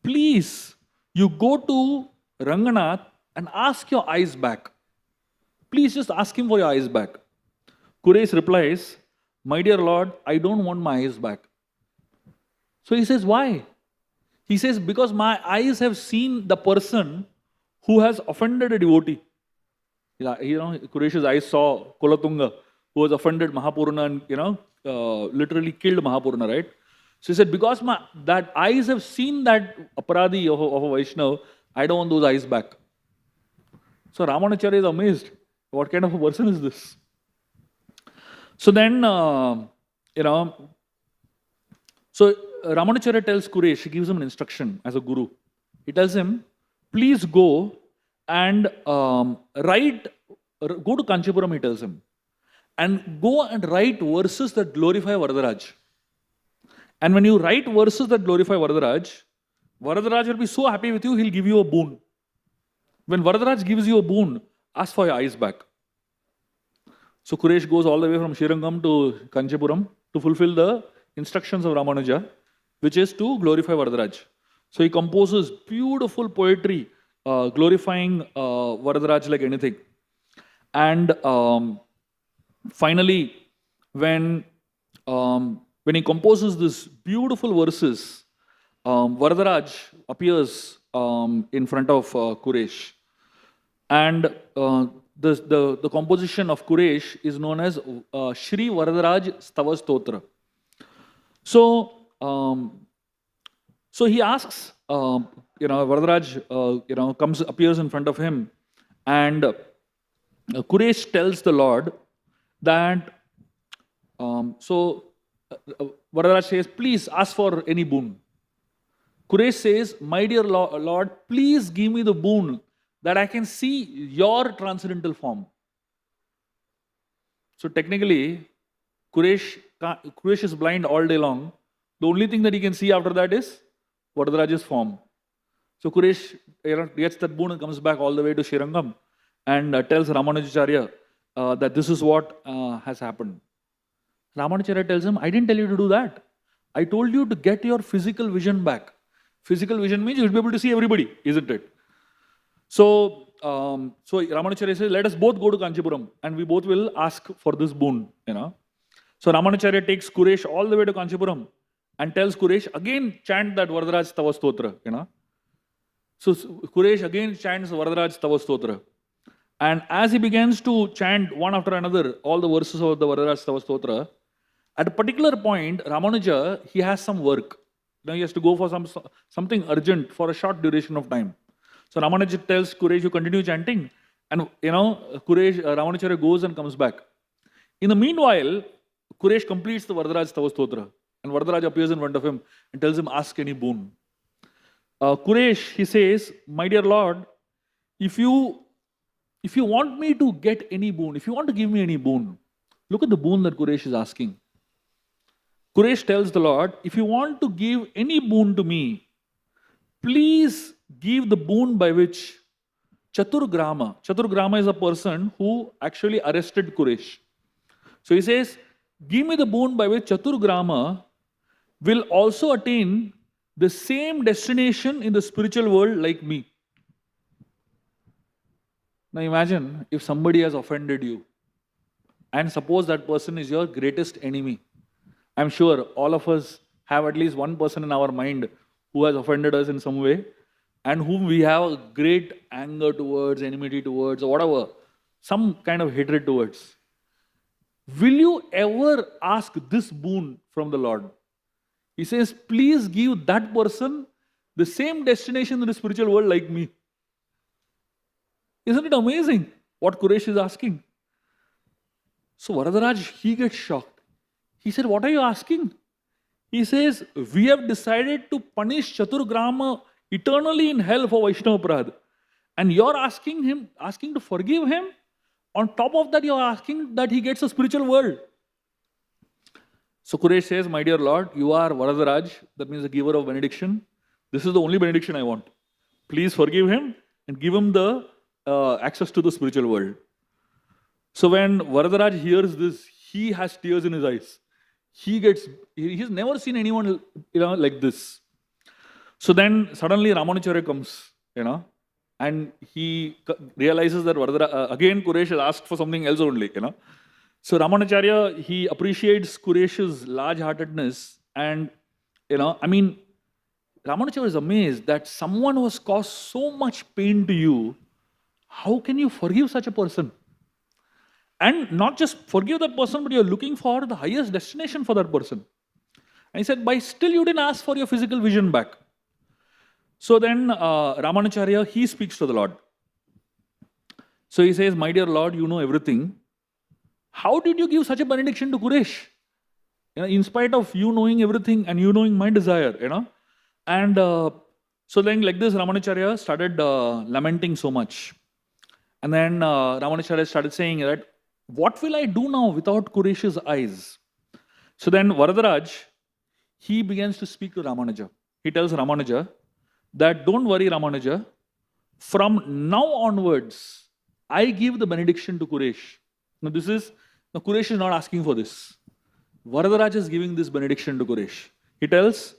Please, you go to Ranganath and ask your eyes back. Please just ask him for your eyes back. Quresh replies, my dear Lord, I don't want my eyes back. So he says, why? He says, because my eyes have seen the person who has offended a devotee. Quresh's eyes saw Kulatunga, who has offended Mahapurana and literally killed Mahapurana, right? So he said, because that eyes have seen that aparadhi of a Vaishnava, I don't want those eyes back. So Ramanujacharya is amazed. What kind of a person is this? So then, so Ramanujacharya tells Quresh, he gives him an instruction as a guru. He tells him, please go and go to Kanchipuram, he tells him, and go and write verses that glorify Varadaraj. And when you write verses that glorify Varadaraj will be so happy with you, he'll give you a boon. When Varadaraj gives you a boon, ask for your eyes back. So Quresh goes all the way from Srirangam to Kanchipuram to fulfill the instructions of Ramanuja, which is to glorify Varadaraj. So he composes beautiful poetry glorifying Varadaraj like anything. And finally, when he composes these beautiful verses, Varadaraj appears in front of Quresh. And the composition of Quresh is known as Shri Varadaraj Stava Stotra. So, So he asks, Varadaraj, appears in front of him, and Quresh tells the Lord that, Varadaraj says, please ask for any boon. Quresh says, my dear Lord, please give me the boon that I can see your transcendental form. So technically, Quresh is blind all day long. The only thing that he can see after that is Varadaraj's form. So Quresh gets that boon and comes back all the way to Srirangam and tells Ramanujacharya that this is what has happened. Ramanujacharya tells him, I didn't tell you to do that. I told you to get your physical vision back. Physical vision means you'll be able to see everybody, isn't it? So Ramanujacharya says, let us both go to Kanchipuram and we both will ask for this boon. So Ramanujacharya takes Quresh all the way to Kanchipuram and tells Quresh, again chant that Varadaraj Tava Stotra. So Quresh again chants Varadaraj Tava Stotra. And as he begins to chant one after another all the verses of the Varadaraj Tava Stotra, at a particular point, Ramanuja, he has some work. He has to go for something urgent for a short duration of time. So Ramanuja tells Quresh, you continue chanting. And Ramanujacharya goes and comes back. In the meanwhile, Quresh completes the Varadaraj Tava Stotra. And Varadaraj appears in front of him and tells him, ask any boon. Quresh, he says, my dear Lord, if you want me to get any boon, if you want to give me any boon, look at the boon that Quresh is asking. Quresh tells the Lord, if you want to give any boon to me, please give the boon by which Chaturgrama is a person who actually arrested Quresh. So he says, give me the boon by which Chaturgrama will also attain the same destination in the spiritual world like me. Now imagine if somebody has offended you and suppose that person is your greatest enemy. I'm sure all of us have at least one person in our mind who has offended us in some way and whom we have a great anger towards, enmity towards, or whatever, some kind of hatred towards. Will you ever ask this boon from the Lord? He says, please give that person the same destination in the spiritual world like me. Isn't it amazing what Quresh is asking? So Varadaraj, he gets shocked. He said, what are you asking? He says, we have decided to punish Chaturgrama eternally in hell for Vaishnava Prad. And you're asking to forgive him. On top of that, you're asking that he gets a spiritual world. So Quresh says, my dear Lord, you are Varadaraj, that means the giver of benediction. This is the only benediction I want. Please forgive him and give him the access to the spiritual world. So when Varadaraj hears this, he has tears in his eyes. He's never seen anyone like this. So then suddenly Ramanujacharya comes, and he realizes that again Quresh has asked for something else only, So Ramanujacharya, he appreciates Quresh's large-heartedness and, Ramanujacharya is amazed that someone who has caused so much pain to you, how can you forgive such a person? And not just forgive that person, but you're looking for the highest destination for that person. And he said, but still you didn't ask for your physical vision back. So then Ramanujacharya, he speaks to the Lord. So he says, my dear Lord, you know everything. How did you give such a benediction to Quresh? In spite of you knowing everything and you knowing my desire, And so then like this, Ramanujacharya started lamenting so much. And then Ramanujacharya started saying that, what will I do now without Quresh's eyes? So then Varadaraj, he begins to speak to Ramanuja. He tells Ramanuja that don't worry Ramanuja, from now onwards, I give the benediction to Quresh. Now Quresh is not asking for this. Varadaraj is giving this benediction to Quresh. He tells,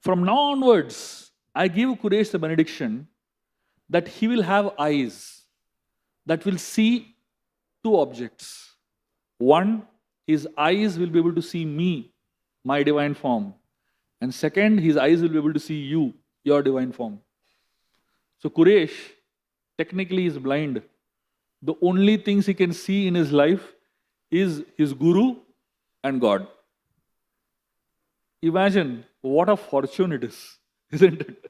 from now onwards, I give Quresh the benediction that he will have eyes that will see two objects. One, his eyes will be able to see me, my divine form. And second, his eyes will be able to see you, your divine form. So Quresh technically is blind. The only things he can see in his life is his Guru and God. Imagine what a fortune it is. isn't it?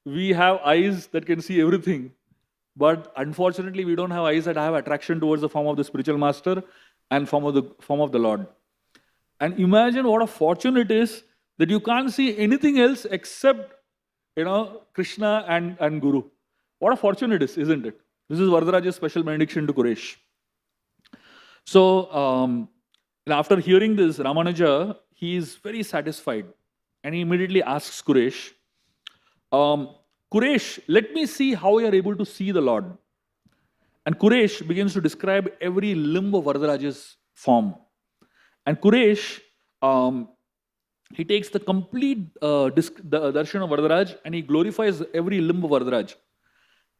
We have eyes that can see everything, but unfortunately, we don't have eyes that have attraction towards the form of the spiritual master and form of the Lord. And imagine what a fortune it is that you can't see anything else except Krishna and Guru. What a fortune it is, isn't it? This is Varadaraja's special benediction to Quresh. So after hearing this, Ramanuja, he is very satisfied, and he immediately asks Quresh, Quresh, let me see how you are able to see the Lord. And Quresh begins to describe every limb of Varadaraja's form. And Quresh, he takes the complete the darshan of Varadaraj and he glorifies every limb of Varadaraj.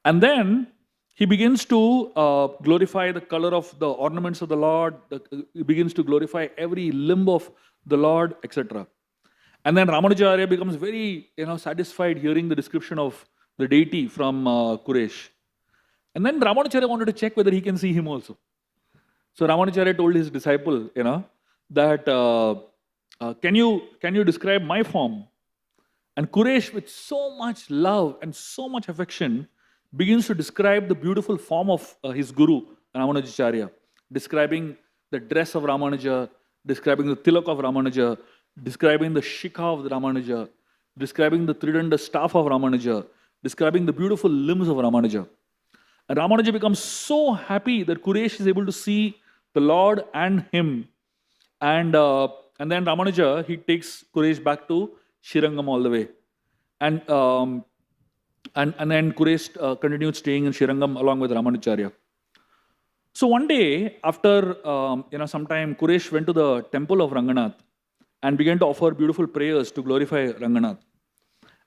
And then he begins to glorify the color of the ornaments of the Lord. He begins to glorify every limb of the Lord, etc. And then Ramanujacharya becomes very satisfied hearing the description of the deity from Quresh. And then Ramanujacharya wanted to check whether he can see him also. So Ramanujacharya told his disciple, that can you describe my form? And Quresh, with so much love and so much affection, begins to describe the beautiful form of his guru, Ramanujacharya, describing the dress of Ramanuja, describing the tilak of Ramanuja, describing the shikha of the Ramanuja, describing the tridanda staff of Ramanuja, describing the beautiful limbs of Ramanuja. And Ramanuja becomes so happy that Quresh is able to see the Lord and him. And then Ramanuja, he takes Quresh back to Srirangam all the way. And then Quresh continued staying in Srirangam along with Ramanujacharya. So one day, after some time, Quresh went to the temple of Ranganath and began to offer beautiful prayers to glorify Ranganath.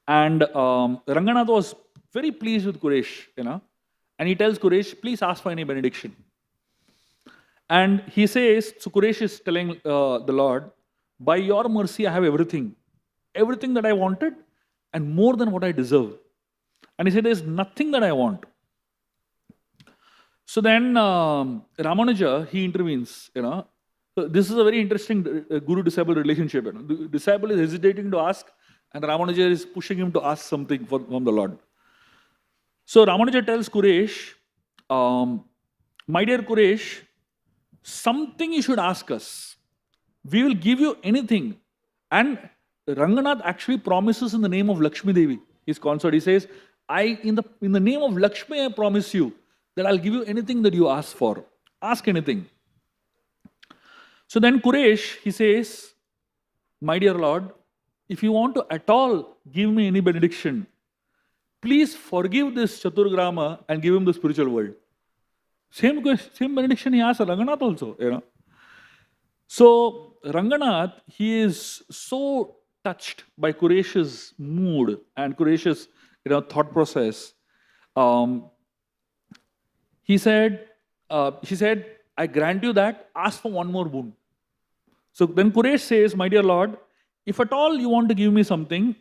And Ranganath was very pleased with Quresh, and he tells Quresh, please ask for any benediction. And he says, so Quresh is telling the Lord, by your mercy I have everything that I wanted and more than what I deserve. And he said, there is nothing that I want. So then Ramanuja, he intervenes, So this is a very interesting guru-disciple relationship. The disciple is hesitating to ask and Ramanuja is pushing him to ask something from the Lord. So Ramanuja tells Quresh, my dear Quresh, something you should ask us. We will give you anything. And Ranganath actually promises in the name of Lakshmi Devi, his consort. He says, in the name of Lakshmi, I promise you that I'll give you anything that you ask for. Ask anything. So then Quresh, he says, my dear Lord, if you want to at all give me any benediction, please forgive this Chaturgrama and give him the spiritual world. Same benediction he asked Ranganath also, So Ranganath, he is so touched by Quresh's mood and Quresh's thought process. She said, I grant you that, ask for one more boon. So then Quresh says, my dear Lord, if at all you want to give me something,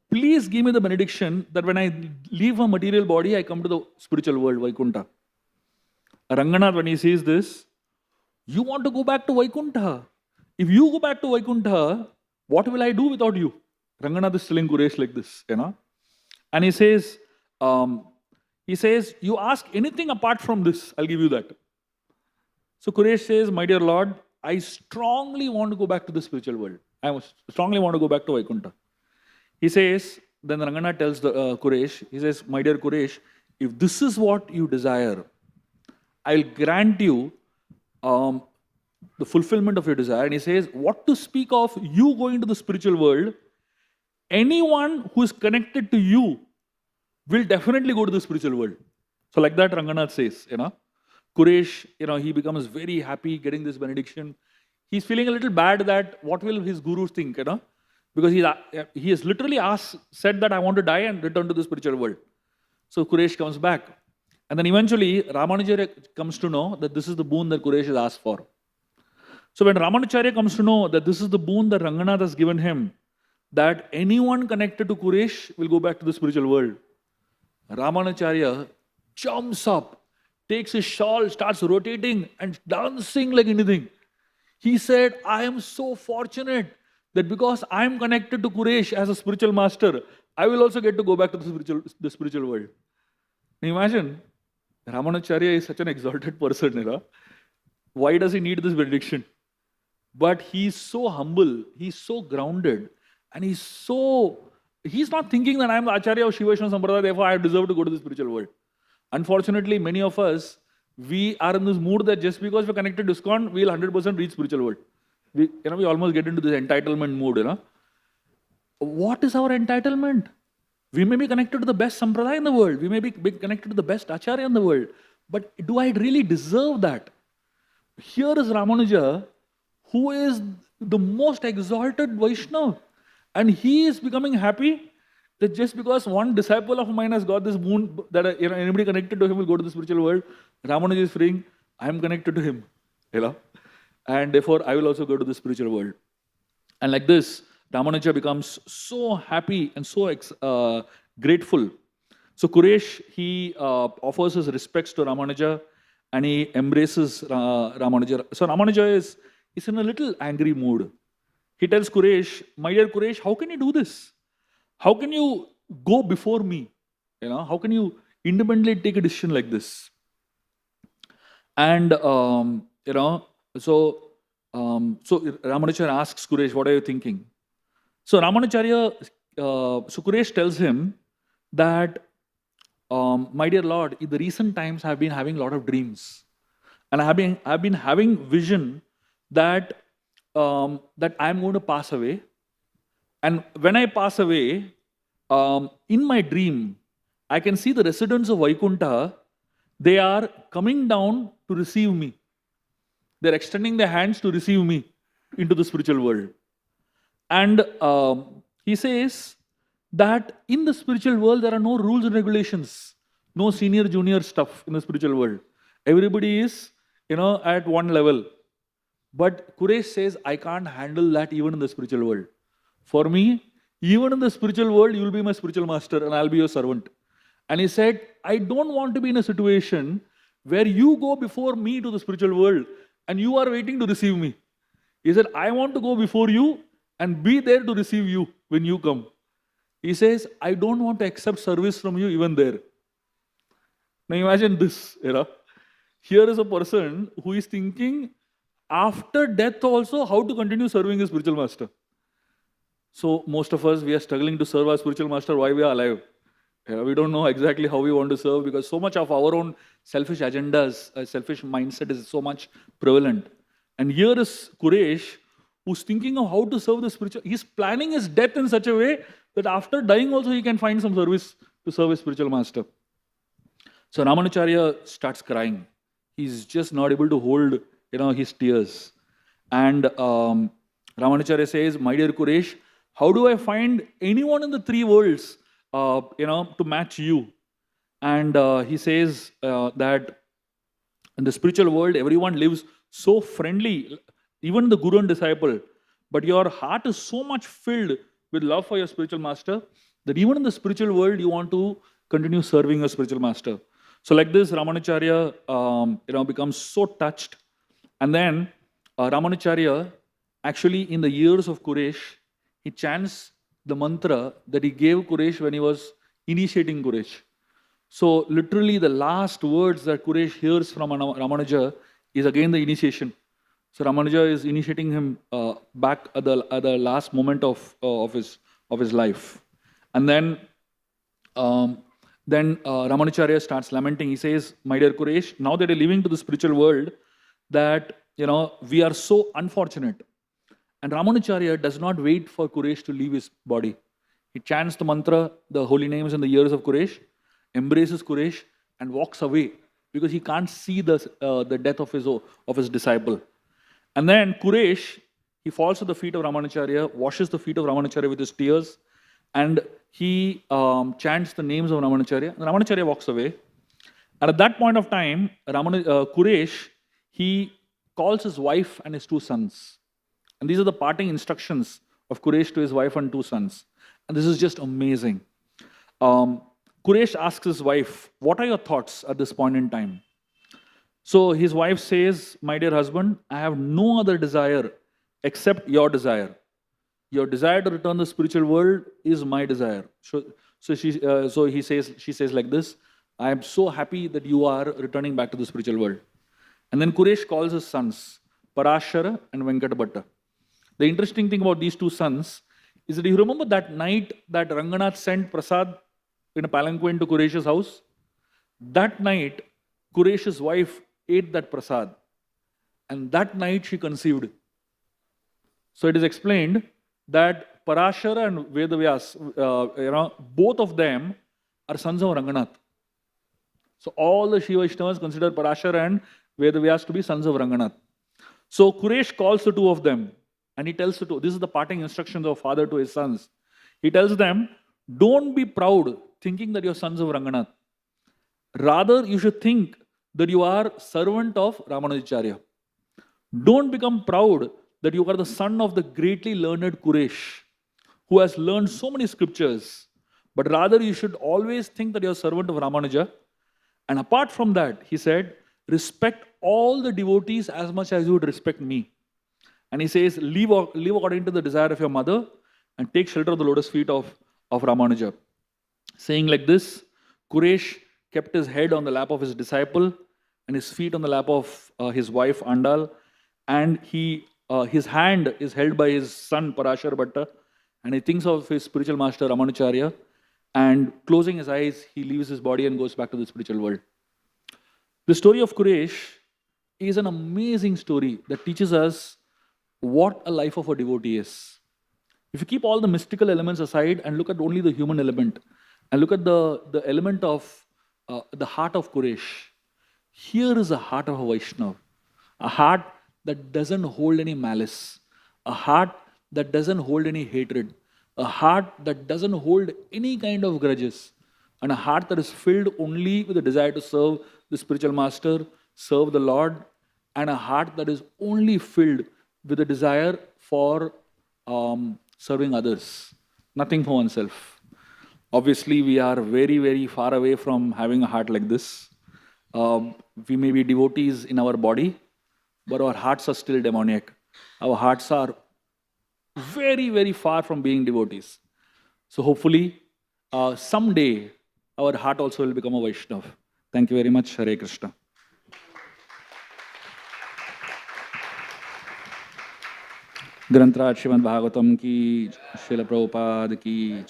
please give me the benediction that when I leave a material body, I come to the spiritual world, Vaikuntha. Ranganath, when he says this, you want to go back to Vaikuntha. If you go back to Vaikuntha, what will I do without you? Ranganath is telling Quresh like this, And he says, you ask anything apart from this, I'll give you that. So Quresh says, my dear Lord, I strongly want to go back to the spiritual world. I strongly want to go back to Vaikuntha. He says, then Ranganath tells Quresh, he says, my dear Quresh, if this is what you desire, I'll grant you the fulfillment of your desire. And he says, what to speak of you going to the spiritual world, anyone who is connected to you will definitely go to the spiritual world. So like that Ranganath says, Quresh, he becomes very happy getting this benediction. He's feeling a little bad that what will his guru think, because he has literally said that I want to die and return to the spiritual world. So Quresh comes back. And then eventually Ramanujacharya comes to know that this is the boon that Quresh has asked for. So when Ramanujacharya comes to know that this is the boon that Ranganath has given him, that anyone connected to Quresh will go back to the spiritual world, Ramanujacharya jumps up, takes his shawl, starts rotating and dancing like anything. He said, I am so fortunate that because I'm connected to Quraysh as a spiritual master, I will also get to go back to the spiritual world. Can you imagine? Ramanacharya is such an exalted person, you know? Why does he need this benediction? But he's so humble, he's so grounded, and he's not thinking that I'm the Acharya of Shiva Vaishnava Sampradaya, therefore I deserve to go to the spiritual world. Unfortunately, many of us, we are in this mood that just because we're connected to ISKCON, we'll 100% reach spiritual world. We almost get into this entitlement mood, you know. What is our entitlement? We may be connected to the best Sampradaya in the world. We may be connected to the best Acharya in the world. But do I really deserve that? Here is Ramanuja, who is the most exalted Vaishnava. And he is becoming happy that just because one disciple of mine has got this boon, that anybody connected to him will go to the spiritual world, Ramanuja is freeing, I am connected to him. You know? And therefore, I will also go to the spiritual world. And like this, Ramanuja becomes so happy and so grateful. So Quraysh, he offers his respects to Ramanuja and he embraces Ramanuja. So Ramanuja is in a little angry mood. He tells Quraysh, my dear Quraysh, how can you do this? How can you go before me? You know, how can you independently take a decision like this? And, so Ramanuja asks Quraysh, what are you thinking? So Quraysh tells him that, my dear Lord, in the recent times I have been having a lot of dreams. And I have been having vision that I am going to pass away. And when I pass away, in my dream, I can see the residents of Vaikuntha, they are coming down to receive me. They're extending their hands to receive me into the spiritual world. And he says that in the spiritual world, there are no rules and regulations, no senior, junior stuff in the spiritual world. Everybody is, at one level. But Quraysh says, I can't handle that even in the spiritual world. For me, even in the spiritual world, you will be my spiritual master and I'll be your servant. And he said, I don't want to be in a situation where you go before me to the spiritual world and you are waiting to receive me. He said, I want to go before you and be there to receive you when you come. He says, I don't want to accept service from you even there. Now imagine this, Here is a person who is thinking after death also how to continue serving his spiritual master. So most of us, we are struggling to serve our spiritual master while we are alive. We don't know exactly how we want to serve because so much of our own selfish agendas, selfish mindset is so much prevalent. And here is Quraysh, who's thinking of how to serve the spiritual. He's planning his death in such a way that after dying also he can find some service to serve his spiritual master. So Ramanacharya starts crying. He's just not able to hold, his tears. And Ramanacharya says, my dear Quraysh, how do I find anyone in the three worlds, to match you? And he says that in the spiritual world, everyone lives so friendly, even the guru and disciple. But your heart is so much filled with love for your spiritual master that even in the spiritual world, you want to continue serving your spiritual master. So like this, Ramanacharya, becomes so touched. And then Ramanacharya, actually in the ears of Quraysh, he chants the mantra that he gave Quraysh when he was initiating Quraysh. So literally the last words that Quraysh hears from Ramanuja is again the initiation. So Ramanuja is initiating him back at the last moment of his life. And then Ramanacharya starts lamenting. He says, my dear Quraysh, now that you're leaving to the spiritual world, that we are so unfortunate. And Ramanacharya does not wait for Quraysh to leave his body. He chants the mantra, the holy names in the ears of Quraysh, embraces Quraysh, and walks away because he can't see the death of his disciple. And then Quraysh, he falls at the feet of Ramanacharya, washes the feet of Ramanacharya with his tears, and he chants the names of Ramanacharya. And Ramanacharya walks away. And at that point of time, Quraysh, he calls his wife and his two sons. And these are the parting instructions of Quraysh to his wife and two sons. And this is just amazing. Quraysh asks his wife, what are your thoughts at this point in time? So his wife says, my dear husband, I have no other desire except your desire. your desire to return to the spiritual world is my desire. So she says like this, I am so happy that you are returning back to the spiritual world. And then Kuresh calls his sons, Parashara and Venkata. The interesting thing about these two sons is that you remember that night that Ranganath sent Prasad in a palanquin to Kuresh's house? That night, Kuresh's wife ate that Prasad. And that night she conceived. So it is explained that Parashara and Vedavyas, both of them are sons of Ranganath. So all the Shiva Vaishnavas consider Parashara and Vedavyas to be sons of Ranganath. So Kuresh calls the two of them and he tells the two, this is the parting instructions of father to his sons. He tells them, don't be proud thinking that you're sons of Ranganath. Rather, you should think that you are servant of Ramanujacharya. Don't become proud that you are the son of the greatly learned Kuresh, who has learned so many scriptures. But rather, you should always think that you're a servant of Ramanuja. And apart from that, he said, respect all the devotees as much as you would respect me. And he says, live according to the desire of your mother and take shelter of the lotus feet of Ramanuja. Saying like this, Kuresh kept his head on the lap of his disciple and his feet on the lap of his wife Andal, and his hand is held by his son Parashar Bhatta, and he thinks of his spiritual master Ramanujacharya, and closing his eyes, he leaves his body and goes back to the spiritual world. The story of Kuresh is an amazing story that teaches us what a life of a devotee is. If you keep all the mystical elements aside and look at only the human element, and look at the element of the heart of Kuresh, here is a heart of a Vaishnava, a heart that doesn't hold any malice, a heart that doesn't hold any hatred, a heart that doesn't hold any kind of grudges, and a heart that is filled only with the desire to serve the spiritual master, serve the Lord, and a heart that is only filled with a desire for serving others, nothing for oneself. Obviously, we are very, very far away from having a heart like this. We may be devotees in our body, but our hearts are still demoniac. Our hearts are very, very far from being devotees. So hopefully, someday, our heart also will become a Vaishnava. Thank you very much. Hare Krishna. ग्रंथराज Shrimad Bhagavatam की, श्रील प्रभुपाद की।